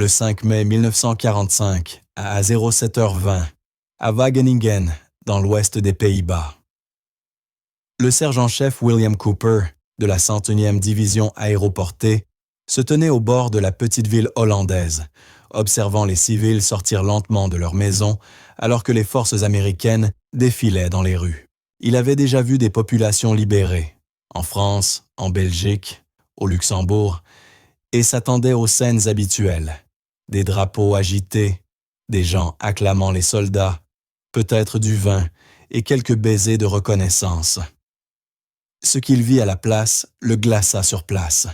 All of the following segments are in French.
Le 5 mai 1945, à 07h20, à Wageningen, dans l'ouest des Pays-Bas. Le sergent-chef William Cooper, de la 101e division aéroportée, se tenait au bord de la petite ville hollandaise, observant les civils sortir lentement de leurs maisons alors que les forces américaines défilaient dans les rues. Il avait déjà vu des populations libérées, en France, en Belgique, au Luxembourg, et s'attendait aux scènes habituelles, des drapeaux agités, des gens acclamant les soldats, peut-être du vin et quelques baisers de reconnaissance. Ce qu'il vit à la place le glaça sur place.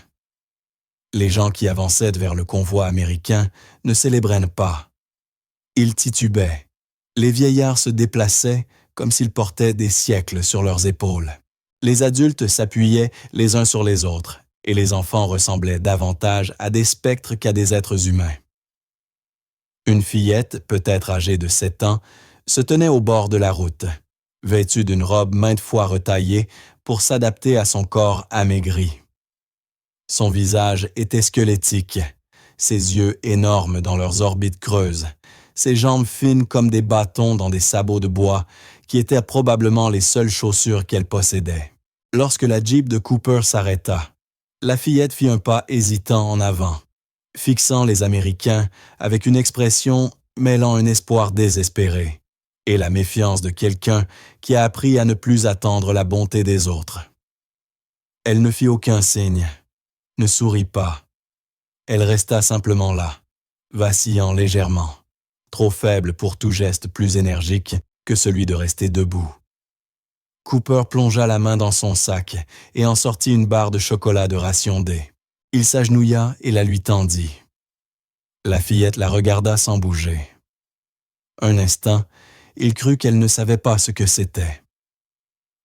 Les gens qui avançaient vers le convoi américain ne célébraient pas. Ils titubaient. Les vieillards se déplaçaient comme s'ils portaient des siècles sur leurs épaules. Les adultes s'appuyaient les uns sur les autres, et les enfants ressemblaient davantage à des spectres qu'à des êtres humains. Une fillette, peut-être âgée de 7 ans, se tenait au bord de la route, vêtue d'une robe maintes fois retaillée pour s'adapter à son corps amaigri. Son visage était squelettique, ses yeux énormes dans leurs orbites creuses, ses jambes fines comme des bâtons dans des sabots de bois qui étaient probablement les seules chaussures qu'elle possédait. Lorsque la Jeep de Cooper s'arrêta, la fillette fit un pas hésitant en avant, fixant les Américains avec une expression mêlant un espoir désespéré et la méfiance de quelqu'un qui a appris à ne plus attendre la bonté des autres. Elle ne fit aucun signe, ne sourit pas. Elle resta simplement là, vacillant légèrement, trop faible pour tout geste plus énergique que celui de rester debout. Cooper plongea la main dans son sac et en sortit une barre de chocolat de ration D. Il s'agenouilla et la lui tendit. La fillette la regarda sans bouger. Un instant, il crut qu'elle ne savait pas ce que c'était.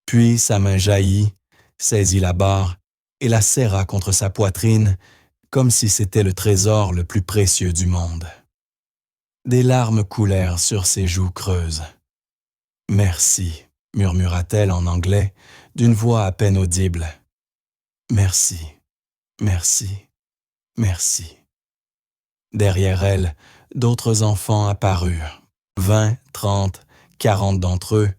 Puis sa main jaillit, saisit la barre et la serra contre sa poitrine comme si c'était le trésor le plus précieux du monde. Des larmes coulèrent sur ses joues creuses. « Merci », murmura-t-elle en anglais, d'une voix à peine audible. « Merci, merci, merci. » Derrière elle, d'autres enfants apparurent. 20, 30, 40 d'entre eux,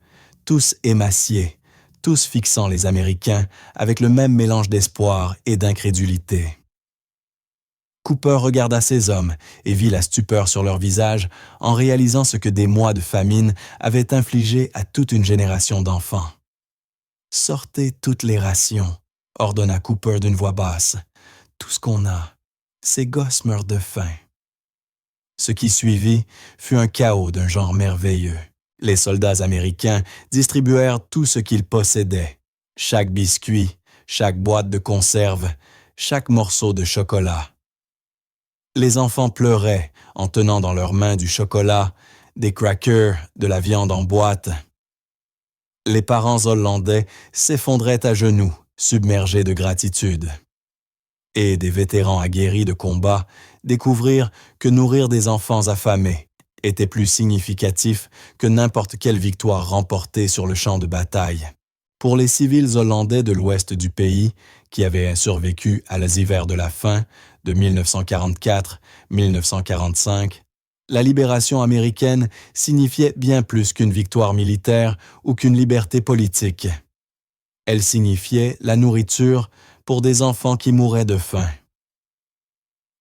tous émaciés, tous fixant les Américains avec le même mélange d'espoir et d'incrédulité. Cooper regarda ces hommes et vit la stupeur sur leurs visages en réalisant ce que des mois de famine avaient infligé à toute une génération d'enfants. « Sortez toutes les rations », ordonna Cooper d'une voix basse. « Tout ce qu'on a, ces gosses meurent de faim. » Ce qui suivit fut un chaos d'un genre merveilleux. Les soldats américains distribuèrent tout ce qu'ils possédaient, chaque biscuit, chaque boîte de conserve, chaque morceau de chocolat. Les enfants pleuraient en tenant dans leurs mains du chocolat, des crackers, de la viande en boîte. Les parents hollandais s'effondraient à genoux, submergés de gratitude. Et des vétérans aguerris de combat découvrirent que nourrir des enfants affamés était plus significatif que n'importe quelle victoire remportée sur le champ de bataille. Pour les civils hollandais de l'ouest du pays, qui avaient survécu à les hivers de la faim de 1944-1945, la libération américaine signifiait bien plus qu'une victoire militaire ou qu'une liberté politique. Elle signifiait la nourriture pour des enfants qui mouraient de faim.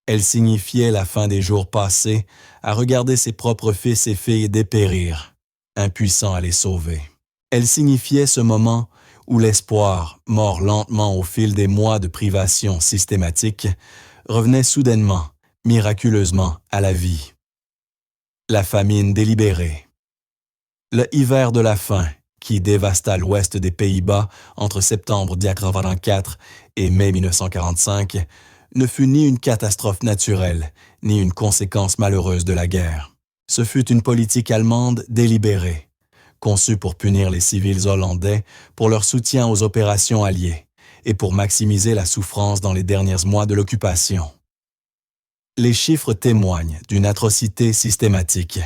Elle signifiait la fin des jours passés à regarder ses propres fils et filles dépérir, impuissants à les sauver. Elle signifiait ce moment où l'espoir, mort lentement au fil des mois de privation systématique, revenait soudainement, miraculeusement, à la vie. La famine délibérée. Le hiver de la faim, qui dévasta l'ouest des Pays-Bas entre septembre 1944 et mai 1945, ne fut ni une catastrophe naturelle, ni une conséquence malheureuse de la guerre. Ce fut une politique allemande délibérée, conçue pour punir les civils hollandais pour leur soutien aux opérations alliées et pour maximiser la souffrance dans les derniers mois de l'occupation. Les chiffres témoignent d'une atrocité systématique.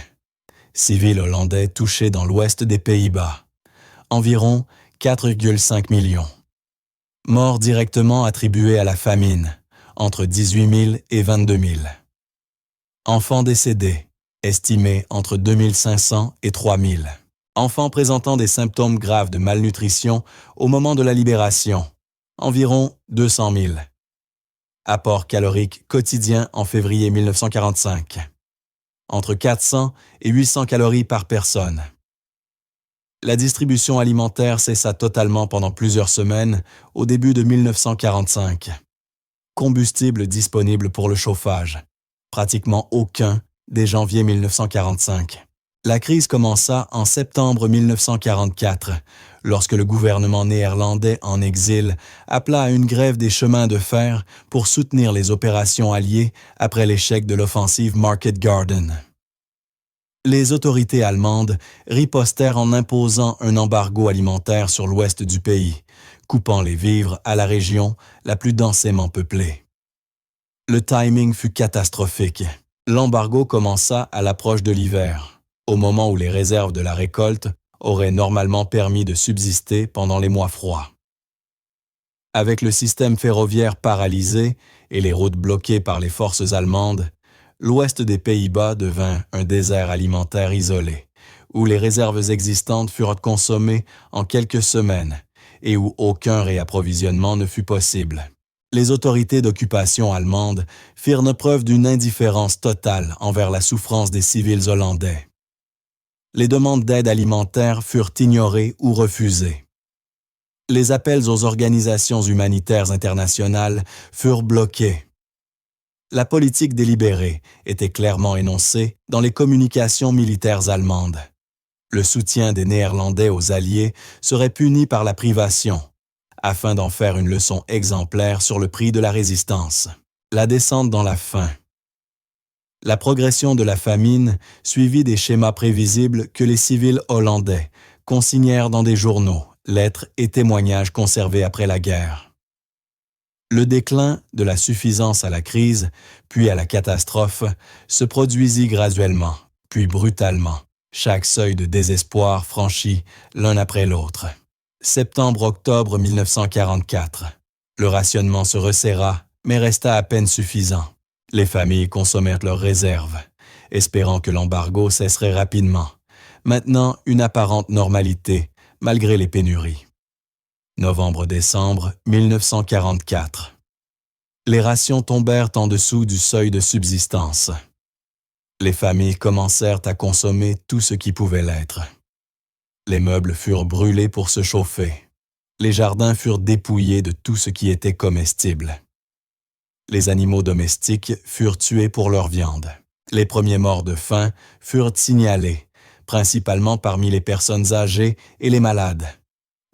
Civils hollandais touchés dans l'ouest des Pays-Bas. Environ 4,5 millions. Morts directement attribués à la famine, entre 18 000 et 22 000. Enfants décédés, estimés entre 2500 et 3000. Enfants présentant des symptômes graves de malnutrition au moment de la libération, environ 200 000. Apport calorique quotidien en février 1945. Entre 400 et 800 calories par personne. La distribution alimentaire cessa totalement pendant plusieurs semaines au début de 1945. Combustible disponible pour le chauffage. Pratiquement aucun dès janvier 1945. La crise commença en septembre 1944, lorsque le gouvernement néerlandais en exil appela à une grève des chemins de fer pour soutenir les opérations alliées après l'échec de l'offensive Market Garden. Les autorités allemandes ripostèrent en imposant un embargo alimentaire sur l'ouest du pays, coupant les vivres à la région la plus densément peuplée. Le timing fut catastrophique. L'embargo commença à l'approche de l'hiver, au moment où les réserves de la récolte auraient normalement permis de subsister pendant les mois froids. Avec le système ferroviaire paralysé et les routes bloquées par les forces allemandes, l'ouest des Pays-Bas devint un désert alimentaire isolé, où les réserves existantes furent consommées en quelques semaines et où aucun réapprovisionnement ne fut possible. Les autorités d'occupation allemandes firent preuve d'une indifférence totale envers la souffrance des civils hollandais. Les demandes d'aide alimentaire furent ignorées ou refusées. Les appels aux organisations humanitaires internationales furent bloqués. La politique délibérée était clairement énoncée dans les communications militaires allemandes. Le soutien des Néerlandais aux Alliés serait puni par la privation, afin d'en faire une leçon exemplaire sur le prix de la résistance. La descente dans la faim. La progression de la famine suivit des schémas prévisibles que les civils hollandais consignèrent dans des journaux, lettres et témoignages conservés après la guerre. Le déclin de la suffisance à la crise, puis à la catastrophe, se produisit graduellement, puis brutalement, chaque seuil de désespoir franchi l'un après l'autre. Septembre-octobre 1944. Le rationnement se resserra, mais resta à peine suffisant. Les familles consommèrent leurs réserves, espérant que l'embargo cesserait rapidement, maintenant une apparente normalité, malgré les pénuries. Novembre-décembre 1944. Les rations tombèrent en dessous du seuil de subsistance. Les familles commencèrent à consommer tout ce qui pouvait l'être. Les meubles furent brûlés pour se chauffer. Les jardins furent dépouillés de tout ce qui était comestible. Les animaux domestiques furent tués pour leur viande. Les premiers morts de faim furent signalés, principalement parmi les personnes âgées et les malades.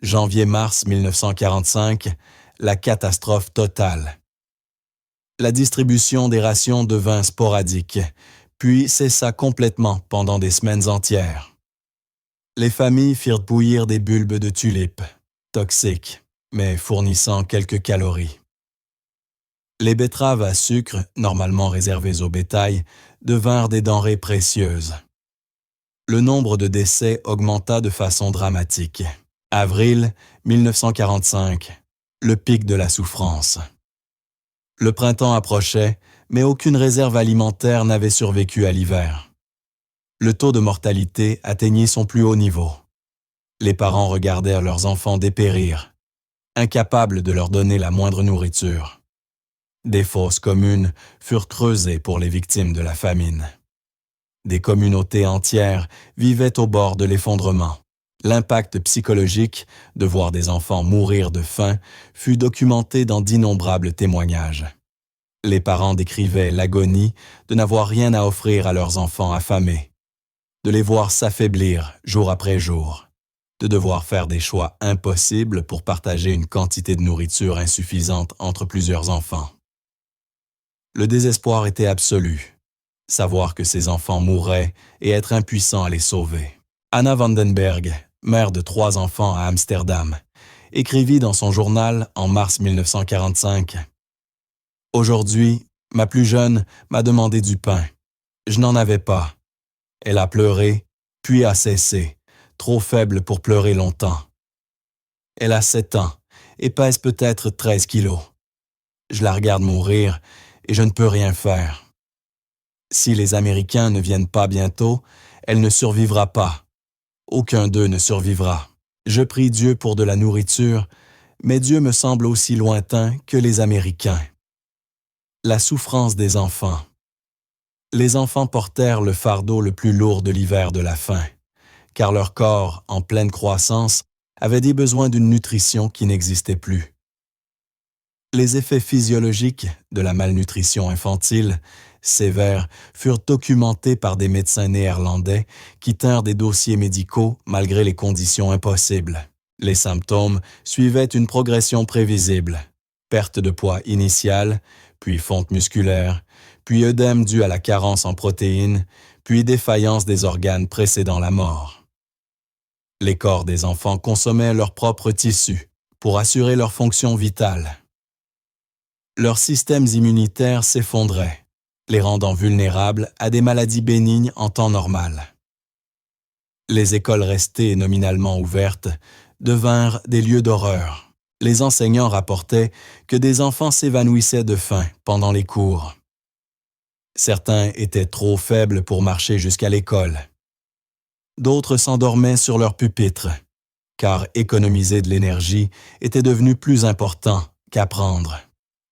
Janvier-mars 1945, la catastrophe totale. La distribution des rations devint sporadique, puis cessa complètement pendant des semaines entières. Les familles firent bouillir des bulbes de tulipes, toxiques, mais fournissant quelques calories. Les betteraves à sucre, normalement réservées au bétail, devinrent des denrées précieuses. Le nombre de décès augmenta de façon dramatique. Avril 1945, le pic de la souffrance. Le printemps approchait, mais aucune réserve alimentaire n'avait survécu à l'hiver. Le taux de mortalité atteignit son plus haut niveau. Les parents regardèrent leurs enfants dépérir, incapables de leur donner la moindre nourriture. Des fosses communes furent creusées pour les victimes de la famine. Des communautés entières vivaient au bord de l'effondrement. L'impact psychologique de voir des enfants mourir de faim fut documenté dans d'innombrables témoignages. Les parents décrivaient l'agonie de n'avoir rien à offrir à leurs enfants affamés, de les voir s'affaiblir jour après jour, de devoir faire des choix impossibles pour partager une quantité de nourriture insuffisante entre plusieurs enfants. Le désespoir était absolu, savoir que ces enfants mourraient et être impuissant à les sauver. Anna Vandenberg, mère de 3 enfants à Amsterdam, écrivit dans son journal en mars 1945 « Aujourd'hui, ma plus jeune m'a demandé du pain. Je n'en avais pas. Elle a pleuré, puis a cessé, trop faible pour pleurer longtemps. Elle a 7 ans et pèse peut-être 13 kilos. Je la regarde mourir et je ne peux rien faire. Si les Américains ne viennent pas bientôt, elle ne survivra pas. Aucun d'eux ne survivra. Je prie Dieu pour de la nourriture, mais Dieu me semble aussi lointain que les Américains. La souffrance des enfants. Les enfants portèrent le fardeau le plus lourd de l'hiver de la faim, car leur corps, en pleine croissance, avait des besoins d'une nutrition qui n'existait plus. Les effets physiologiques de la malnutrition infantile, sévères, furent documentés par des médecins néerlandais qui tinrent des dossiers médicaux malgré les conditions impossibles. Les symptômes suivaient une progression prévisible. Perte de poids initiale, puis fonte musculaire, puis œdème dû à la carence en protéines, puis défaillance des organes précédant la mort. Les corps des enfants consommaient leurs propres tissus pour assurer leur fonction vitale. Leurs systèmes immunitaires s'effondraient, les rendant vulnérables à des maladies bénignes en temps normal. Les écoles restées nominalement ouvertes devinrent des lieux d'horreur. Les enseignants rapportaient que des enfants s'évanouissaient de faim pendant les cours. Certains étaient trop faibles pour marcher jusqu'à l'école. D'autres s'endormaient sur leur pupitre, car économiser de l'énergie était devenu plus important qu'apprendre.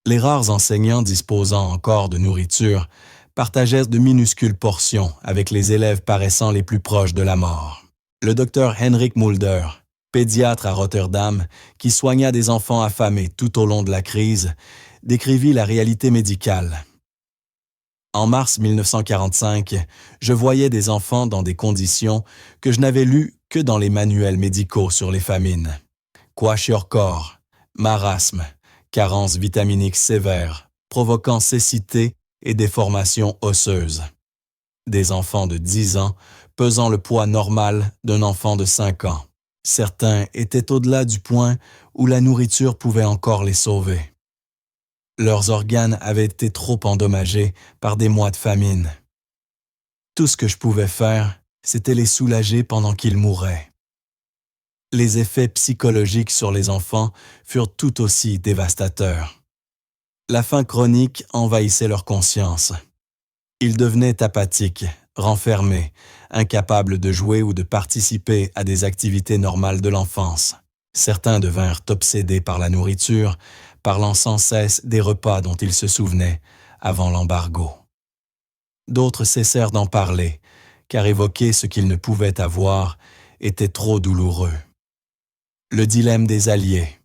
Les rares enseignants disposant encore de nourriture partageaient de minuscules portions avec les élèves paraissant les plus proches de la mort. Le docteur Henrik Mulder, pédiatre à Rotterdam, qui soigna des enfants affamés tout au long de la crise, décrivit la réalité médicale. En mars 1945, je voyais des enfants dans des conditions que je n'avais lues que dans les manuels médicaux sur les famines. Kwashiorkor, marasme, carence vitaminique sévère, provoquant cécité et déformation osseuse. Des enfants de 10 ans pesant le poids normal d'un enfant de 5 ans. Certains étaient au-delà du point où la nourriture pouvait encore les sauver. Leurs organes avaient été trop endommagés par des mois de famine. Tout ce que je pouvais faire, c'était les soulager pendant qu'ils mouraient. Les effets psychologiques sur les enfants furent tout aussi dévastateurs. La faim chronique envahissait leur conscience. Ils devenaient apathiques, renfermés, incapables de jouer ou de participer à des activités normales de l'enfance. Certains devinrent obsédés par la nourriture, parlant sans cesse des repas dont ils se souvenaient avant l'embargo. D'autres cessèrent d'en parler, car évoquer ce qu'ils ne pouvaient avoir était trop douloureux. Le dilemme des Alliés.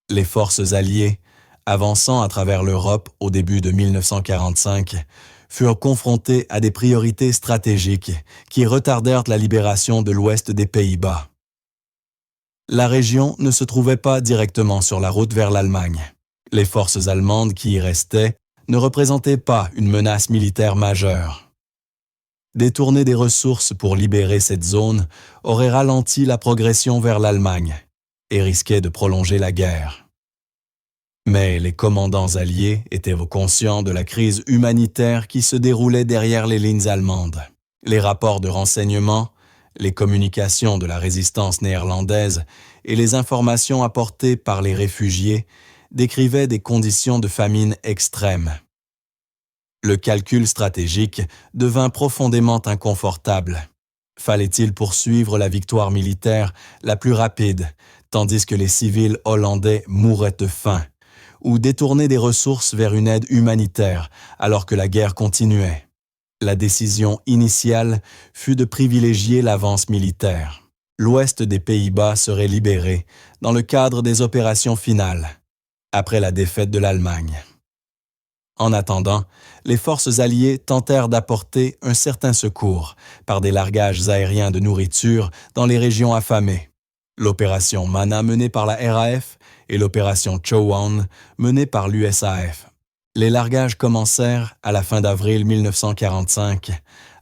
Les forces alliées, avançant à travers l'Europe au début de 1945, furent confrontées à des priorités stratégiques qui retardèrent la libération de l'ouest des Pays-Bas. La région ne se trouvait pas directement sur la route vers l'Allemagne. Les forces allemandes qui y restaient ne représentaient pas une menace militaire majeure. Détourner des ressources pour libérer cette zone aurait ralenti la progression vers l'Allemagne et risquait de prolonger la guerre. Mais les commandants alliés étaient conscients de la crise humanitaire qui se déroulait derrière les lignes allemandes. Les rapports de renseignement, les communications de la résistance néerlandaise et les informations apportées par les réfugiés décrivaient des conditions de famine extrêmes. Le calcul stratégique devint profondément inconfortable. Fallait-il poursuivre la victoire militaire la plus rapide, tandis que les civils hollandais mouraient de faim, ou détourner des ressources vers une aide humanitaire alors que la guerre continuait? La décision initiale fut de privilégier l'avance militaire. L'ouest des Pays-Bas serait libéré dans le cadre des opérations finales, après la défaite de l'Allemagne. En attendant, les forces alliées tentèrent d'apporter un certain secours par des largages aériens de nourriture dans les régions affamées. L'opération Mana menée par la RAF et l'opération Chowan menée par l'USAF. Les largages commencèrent à la fin d'avril 1945,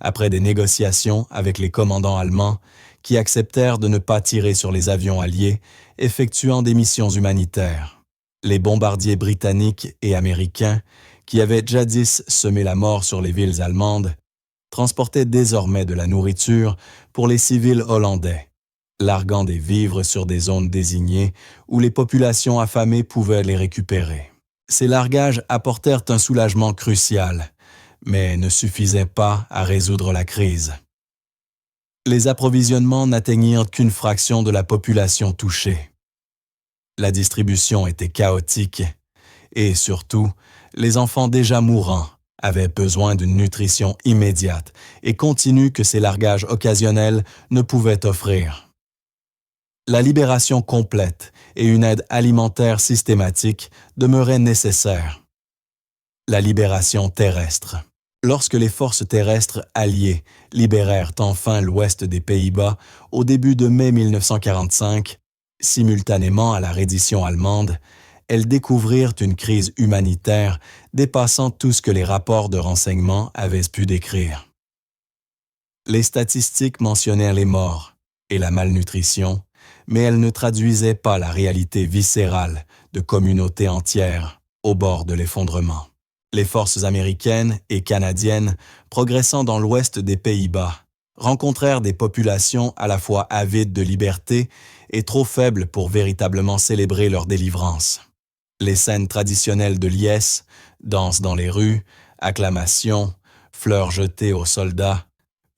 après des négociations avec les commandants allemands qui acceptèrent de ne pas tirer sur les avions alliés effectuant des missions humanitaires. Les bombardiers britanniques et américains, qui avaient jadis semé la mort sur les villes allemandes, transportaient désormais de la nourriture pour les civils hollandais, larguant des vivres sur des zones désignées où les populations affamées pouvaient les récupérer. Ces largages apportèrent un soulagement crucial, mais ne suffisaient pas à résoudre la crise. Les approvisionnements n'atteignirent qu'une fraction de la population touchée. La distribution était chaotique et surtout, les enfants déjà mourants avaient besoin d'une nutrition immédiate et continue que ces largages occasionnels ne pouvaient offrir. La libération complète et une aide alimentaire systématique demeuraient nécessaires. La libération terrestre. Lorsque les forces terrestres alliées libérèrent enfin l'ouest des Pays-Bas au début de mai 1945, simultanément à la reddition allemande, elles découvrirent une crise humanitaire dépassant tout ce que les rapports de renseignement avaient pu décrire. Les statistiques mentionnèrent les morts et la malnutrition, mais elles ne traduisaient pas la réalité viscérale de communautés entières au bord de l'effondrement. Les forces américaines et canadiennes, progressant dans l'ouest des Pays-Bas, rencontrèrent des populations à la fois avides de liberté et trop faibles pour véritablement célébrer leur délivrance. Les scènes traditionnelles de liesse, danses dans les rues, acclamations, fleurs jetées aux soldats,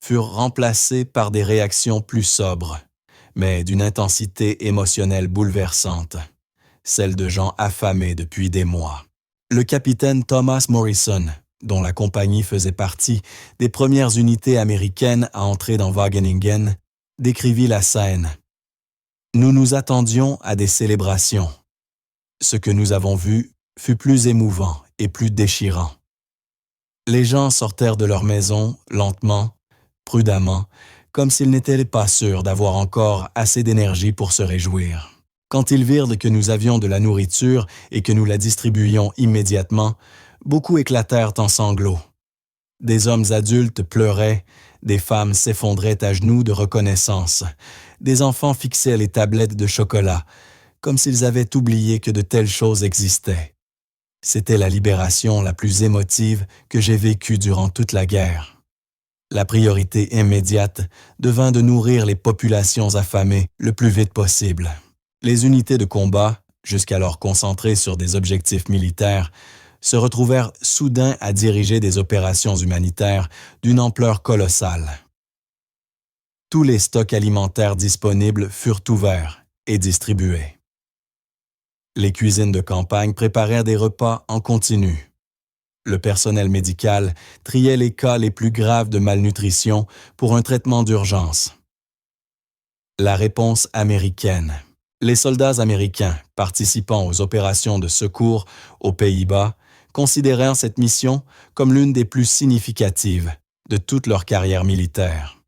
furent remplacées par des réactions plus sobres, mais d'une intensité émotionnelle bouleversante, celle de gens affamés depuis des mois. Le capitaine Thomas Morrison, dont la compagnie faisait partie des premières unités américaines à entrer dans Wageningen, décrivit la scène. « Nous nous attendions à des célébrations. Ce que nous avons vu fut plus émouvant et plus déchirant. Les gens sortèrent de leur maison lentement, prudemment, comme s'ils n'étaient pas sûrs d'avoir encore assez d'énergie pour se réjouir. Quand ils virent que nous avions de la nourriture et que nous la distribuions immédiatement, beaucoup éclatèrent en sanglots. Des hommes adultes pleuraient, des femmes s'effondraient à genoux de reconnaissance, des enfants fixaient les tablettes de chocolat, comme s'ils avaient oublié que de telles choses existaient. C'était la libération la plus émotive que j'ai vécue durant toute la guerre. La priorité immédiate devint de nourrir les populations affamées le plus vite possible. Les unités de combat, jusqu'alors concentrées sur des objectifs militaires, se retrouvèrent soudain à diriger des opérations humanitaires d'une ampleur colossale. Tous les stocks alimentaires disponibles furent ouverts et distribués. Les cuisines de campagne préparèrent des repas en continu. Le personnel médical triait les cas les plus graves de malnutrition pour un traitement d'urgence. La réponse américaine. Les soldats américains participant aux opérations de secours aux Pays-Bas considérèrent cette mission comme l'une des plus significatives de toute leur carrière militaire.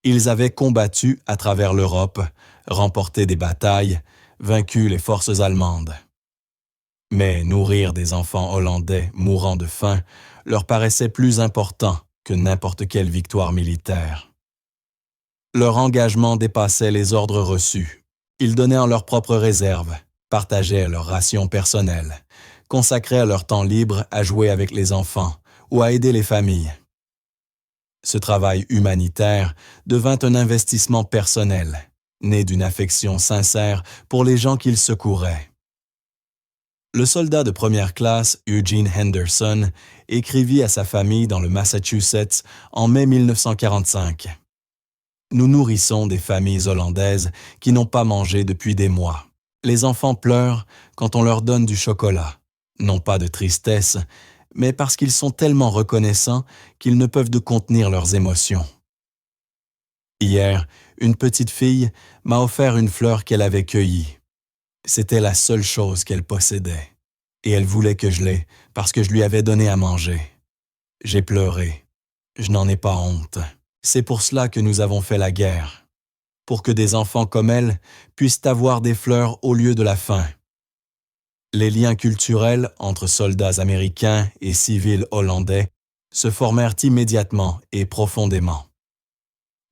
Ils avaient combattu à travers l'Europe, remporté des batailles, vaincu les forces allemandes. Mais nourrir des enfants hollandais mourant de faim leur paraissait plus important que n'importe quelle victoire militaire. Leur engagement dépassait les ordres reçus. Ils donnaient en leurs propres réserves, partageaient leurs rations personnelles, consacraient leur temps libre à jouer avec les enfants ou à aider les familles. Ce travail humanitaire devint un investissement personnel, né d'une affection sincère pour les gens qu'ils secouraient. Le soldat de première classe Eugene Henderson écrivit à sa famille dans le Massachusetts en mai 1945. « Nous nourrissons des familles hollandaises qui n'ont pas mangé depuis des mois. Les enfants pleurent quand on leur donne du chocolat, non pas de tristesse, mais parce qu'ils sont tellement reconnaissants qu'ils ne peuvent de contenir leurs émotions. Hier, une petite fille m'a offert une fleur qu'elle avait cueillie. C'était la seule chose qu'elle possédait, et elle voulait que je l'aie parce que je lui avais donné à manger. J'ai pleuré. Je n'en ai pas honte. C'est pour cela que nous avons fait la guerre, pour que des enfants comme elle puissent avoir des fleurs au lieu de la faim. » Les liens culturels entre soldats américains et civils hollandais se formèrent immédiatement et profondément.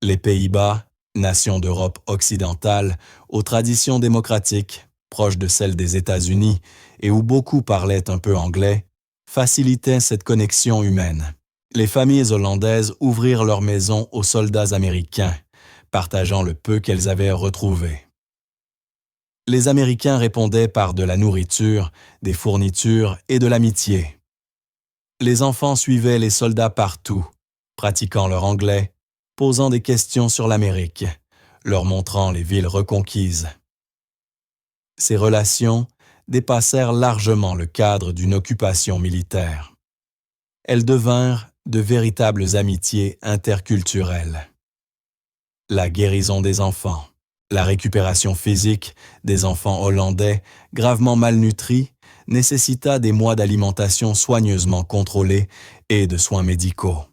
Les Pays-Bas, nation d'Europe occidentale, aux traditions démocratiques, proches de celles des États-Unis et où beaucoup parlaient un peu anglais, facilitaient cette connexion humaine. Les familles hollandaises ouvrirent leurs maisons aux soldats américains, partageant le peu qu'elles avaient retrouvé. Les Américains répondaient par de la nourriture, des fournitures et de l'amitié. Les enfants suivaient les soldats partout, pratiquant leur anglais, posant des questions sur l'Amérique, leur montrant les villes reconquises. Ces relations dépassèrent largement le cadre d'une occupation militaire. Elles devinrent de véritables amitiés interculturelles. La guérison des enfants, la récupération physique des enfants hollandais gravement malnutris nécessita des mois d'alimentation soigneusement contrôlée et de soins médicaux.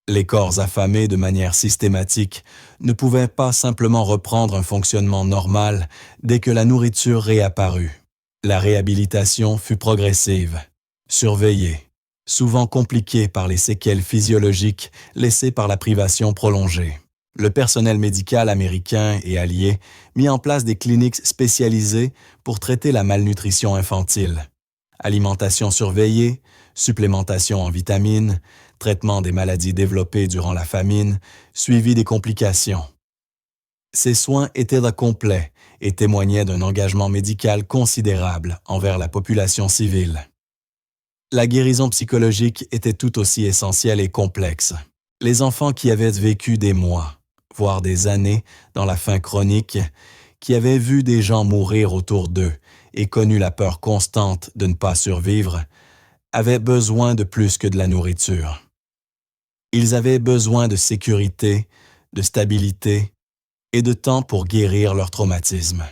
Les corps affamés de manière systématique ne pouvaient pas simplement reprendre un fonctionnement normal dès que la nourriture réapparut. La réhabilitation fut progressive, surveillée, souvent compliquée par les séquelles physiologiques laissées par la privation prolongée. Le personnel médical américain et allié mit en place des cliniques spécialisées pour traiter la malnutrition infantile. Alimentation surveillée, supplémentation en vitamines, traitement des maladies développées durant la famine, suivi des complications. Ces soins étaient complets et témoignaient d'un engagement médical considérable envers la population civile. La guérison psychologique était tout aussi essentielle et complexe. Les enfants qui avaient vécu des mois, voire des années, dans la faim chronique, qui avaient vu des gens mourir autour d'eux et connu la peur constante de ne pas survivre, avaient besoin de plus que de la nourriture. Ils avaient besoin de sécurité, de stabilité et de temps pour guérir leur traumatisme.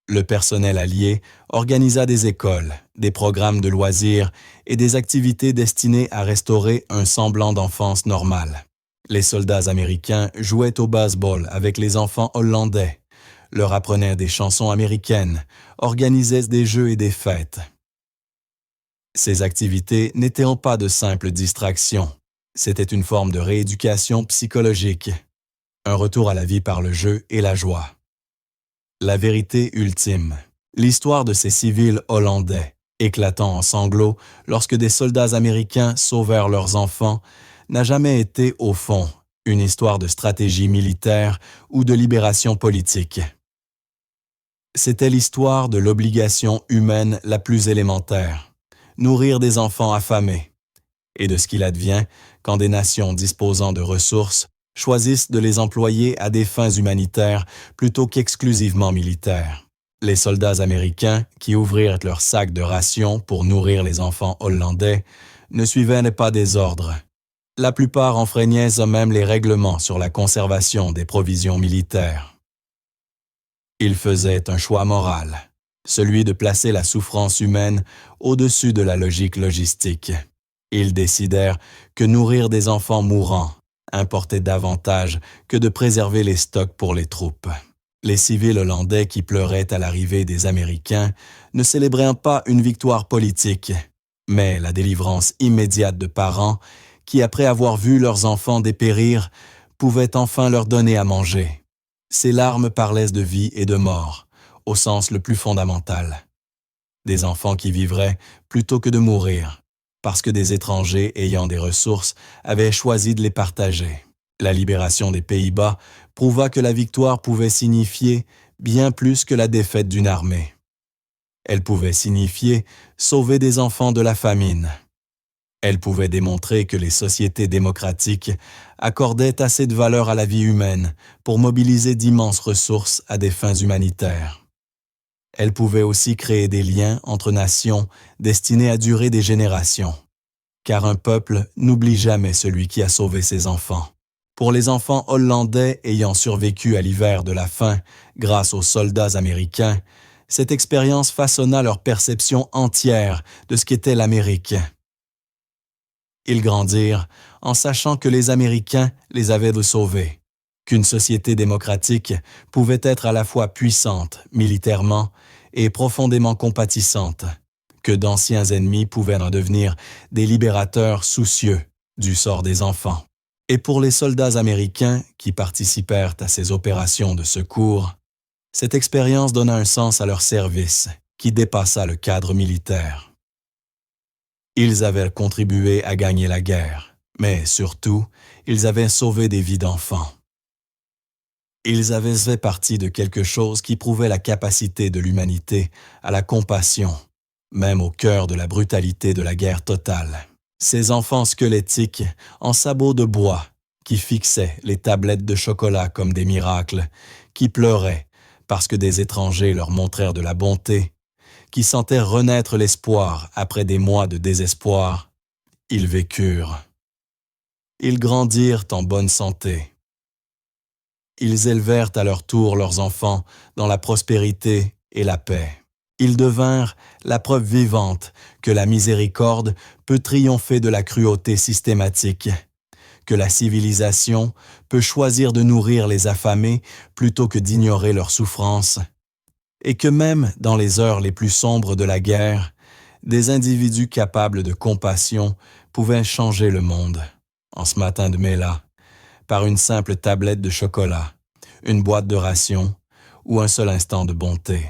Le personnel allié organisa des écoles, des programmes de loisirs et des activités destinées à restaurer un semblant d'enfance normale. Les soldats américains jouaient au baseball avec les enfants hollandais, leur apprenaient des chansons américaines, organisaient des jeux et des fêtes. Ces activités n'étaient pas de simples distractions. C'était une forme de rééducation psychologique, un retour à la vie par le jeu et la joie. La vérité ultime, l'histoire de ces civils hollandais, éclatant en sanglots lorsque des soldats américains sauvèrent leurs enfants, n'a jamais été, au fond, une histoire de stratégie militaire ou de libération politique. C'était l'histoire de l'obligation humaine la plus élémentaire, nourrir des enfants affamés, et de ce qu'il advient quand des nations disposant de ressources choisissent de les employer à des fins humanitaires plutôt qu'exclusivement militaires. Les soldats américains qui ouvrirent leurs sacs de rations pour nourrir les enfants hollandais ne suivaient pas des ordres. La plupart enfreignaient eux-mêmes les règlements sur la conservation des provisions militaires. Ils faisaient un choix moral, celui de placer la souffrance humaine au-dessus de la logique logistique. Ils décidèrent que nourrir des enfants mourants importait davantage que de préserver les stocks pour les troupes. Les civils hollandais qui pleuraient à l'arrivée des Américains ne célébraient pas une victoire politique, mais la délivrance immédiate de parents qui, après avoir vu leurs enfants dépérir, pouvaient enfin leur donner à manger. Ces larmes parlaient de vie et de mort, au sens le plus fondamental. Des enfants qui vivraient plutôt que de mourir, parce que des étrangers ayant des ressources avaient choisi de les partager. La libération des Pays-Bas prouva que la victoire pouvait signifier bien plus que la défaite d'une armée. Elle pouvait signifier sauver des enfants de la famine. Elle pouvait démontrer que les sociétés démocratiques accordaient assez de valeur à la vie humaine pour mobiliser d'immenses ressources à des fins humanitaires. Elle pouvait aussi créer des liens entre nations destinés à durer des générations. Car un peuple n'oublie jamais celui qui a sauvé ses enfants. Pour les enfants hollandais ayant survécu à l'hiver de la faim grâce aux soldats américains, cette expérience façonna leur perception entière de ce qu'était l'Amérique. Ils grandirent en sachant que les Américains les avaient sauvés, qu'une société démocratique pouvait être à la fois puissante militairement et profondément compatissante, que d'anciens ennemis pouvaient en devenir des libérateurs soucieux du sort des enfants. Et pour les soldats américains qui participèrent à ces opérations de secours, cette expérience donna un sens à leur service qui dépassa le cadre militaire. Ils avaient contribué à gagner la guerre, mais surtout, ils avaient sauvé des vies d'enfants. Ils avaient fait partie de quelque chose qui prouvait la capacité de l'humanité à la compassion, même au cœur de la brutalité de la guerre totale. Ces enfants squelettiques, en sabots de bois, qui fixaient les tablettes de chocolat comme des miracles, qui pleuraient parce que des étrangers leur montrèrent de la bonté, qui sentaient renaître l'espoir après des mois de désespoir, ils vécurent. Ils grandirent en bonne santé. Ils élevèrent à leur tour leurs enfants dans la prospérité et la paix. Ils devinrent la preuve vivante que la miséricorde peut triompher de la cruauté systématique, que la civilisation peut choisir de nourrir les affamés plutôt que d'ignorer leurs souffrances, et que même dans les heures les plus sombres de la guerre, des individus capables de compassion pouvaient changer le monde, en ce matin de mai-là, par une simple tablette de chocolat, une boîte de rations ou un seul instant de bonté.